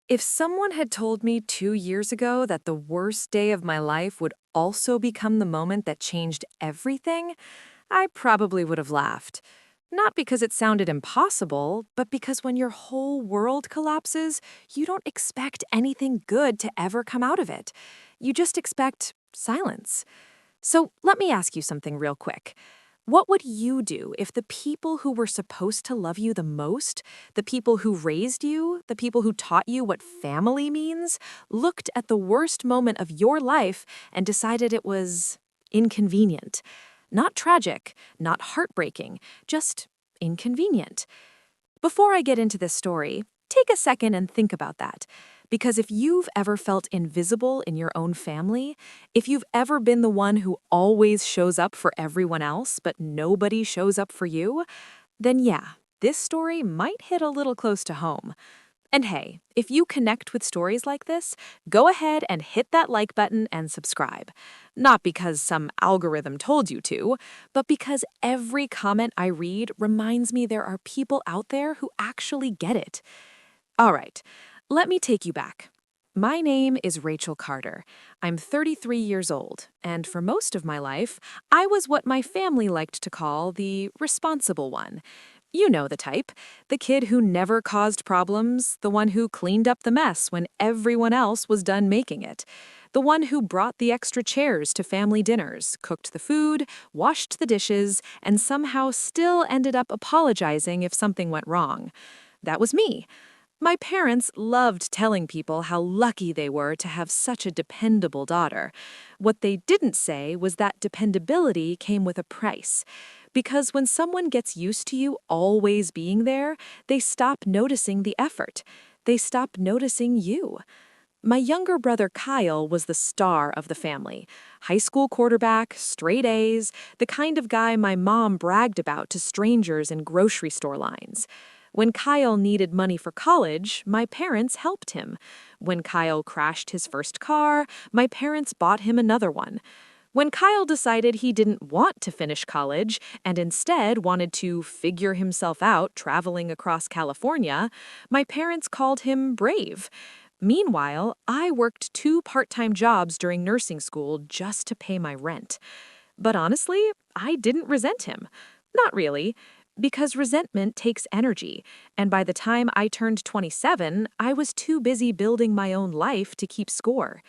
If someone had told me 2 years ago that the worst day of my life would also become the moment that changed everything, I probably would have laughed. Not because it sounded impossible, but because when your whole world collapses, you don't expect anything good to ever come out of it. You just expect silence. So let me ask you something real quick. What would you do if the people who were supposed to love you the most, the people who raised you, the people who taught you what family means, looked at the worst moment of your life and decided it was inconvenient? Not tragic, not heartbreaking, just inconvenient. Before I get into this story, take a second and think about that. Because if you've ever felt invisible in your own family, if you've ever been the one who always shows up for everyone else but nobody shows up for you, then yeah, this story might hit a little close to home. And hey, if you connect with stories like this, go ahead and hit that like button and subscribe. Not because some algorithm told you to, but because every comment I read reminds me there are people out there who actually get it. All right, let me take you back. My name is Rachel Carter. I'm 33 years old, and for most of my life, I was what my family liked to call the responsible one. You know the type, the kid who never caused problems, the one who cleaned up the mess when everyone else was done making it, the one who brought the extra chairs to family dinners, cooked the food, washed the dishes, and somehow still ended up apologizing if something went wrong. That was me. My parents loved telling people how lucky they were to have such a dependable daughter. What they didn't say was that dependability came with a price. Because when someone gets used to you always being there, they stop noticing the effort. They stop noticing you. My younger brother Kyle was the star of the family. High school quarterback, straight A's, the kind of guy my mom bragged about to strangers in grocery store lines. When Kyle needed money for college, my parents helped him. When Kyle crashed his first car, my parents bought him another one. When Kyle decided he didn't want to finish college and instead wanted to figure himself out traveling across California, my parents called him brave. Meanwhile, I worked 2 part-time jobs during nursing school just to pay my rent. But honestly, I didn't resent him. Not really, because resentment takes energy, and by the time I turned 27, I was too busy building my own life to keep score.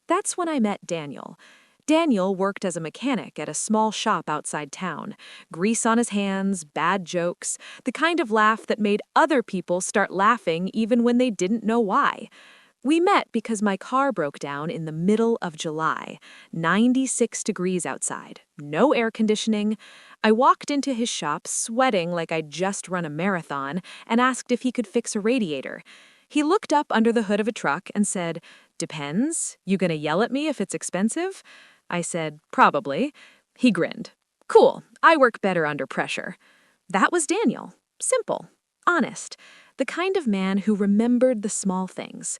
That's when I met Daniel. Daniel worked as a mechanic at a small shop outside town. Grease on his hands, bad jokes, the kind of laugh that made other people start laughing even when they didn't know why. We met because my car broke down in the middle of July, 96 degrees outside, no air conditioning. I walked into his shop sweating like I'd just run a marathon and asked if he could fix a radiator. He looked up under the hood of a truck and said, "Depends. You gonna yell at me if it's expensive?" I said, "Probably." He grinned. "Cool. I work better under pressure." That was Daniel. Simple. Honest. The kind of man who remembered the small things.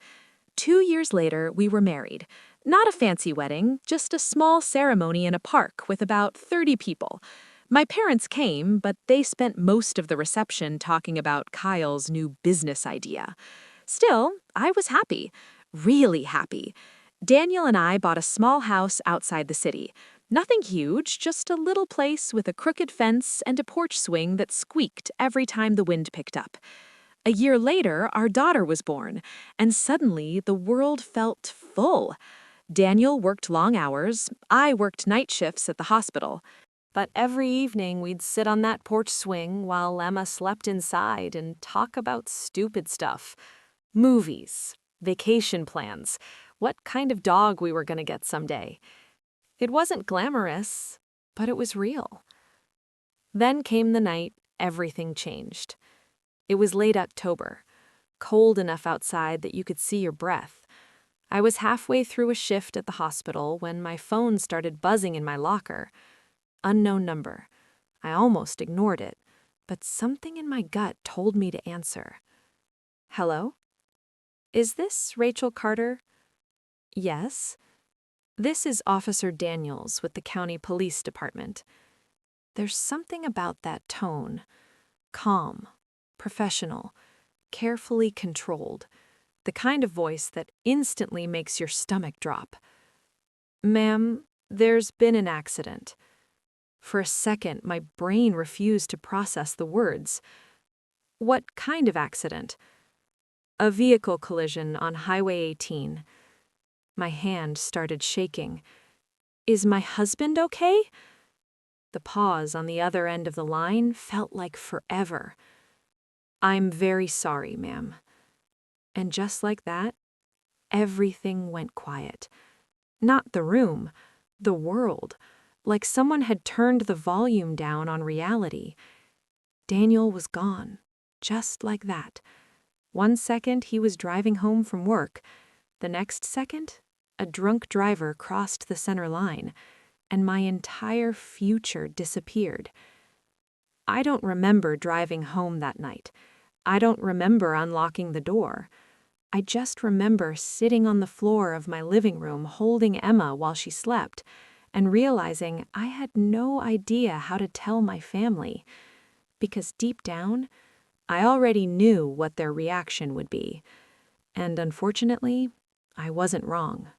2 years later, we were married. Not a fancy wedding, just a small ceremony in a park with about 30 people. My parents came, but they spent most of the reception talking about Kyle's new business idea. Still, I was happy. Really happy. Daniel and I bought a small house outside the city. Nothing huge, just a little place with a crooked fence and a porch swing that squeaked every time the wind picked up. A year later, our daughter was born, and suddenly the world felt full. Daniel worked long hours, I worked night shifts at the hospital. But every evening we'd sit on that porch swing while Emma slept inside and talk about stupid stuff. Movies, vacation plans, what kind of dog we were going to get someday. It wasn't glamorous, but it was real. Then came the night everything changed. It was late October, cold enough outside that you could see your breath. I was halfway through a shift at the hospital when my phone started buzzing in my locker. Unknown number. I almost ignored it, but something in my gut told me to answer. Hello? Is this Rachel Carter? Yes. This is Officer Daniels with the County Police Department. There's something about that tone. Calm, professional, carefully controlled. the kind of voice that instantly makes your stomach drop. "Ma'am, there's been an accident." For a second, my brain refused to process the words. "What kind of accident?" "A vehicle collision on Highway 18. My hand started shaking. "Is my husband okay?" The pause on the other end of the line felt like forever. "I'm very sorry, ma'am." And just like that, everything went quiet. Not the room, the world, like someone had turned the volume down on reality. Daniel was gone, just like that. One second he was driving home from work. The next second, a drunk driver crossed the center line, and my entire future disappeared. I don't remember driving home that night. I don't remember unlocking the door. I just remember sitting on the floor of my living room holding Emma while she slept, and realizing I had no idea how to tell my family, because deep down, I already knew what their reaction would be. And unfortunately, I wasn't wrong.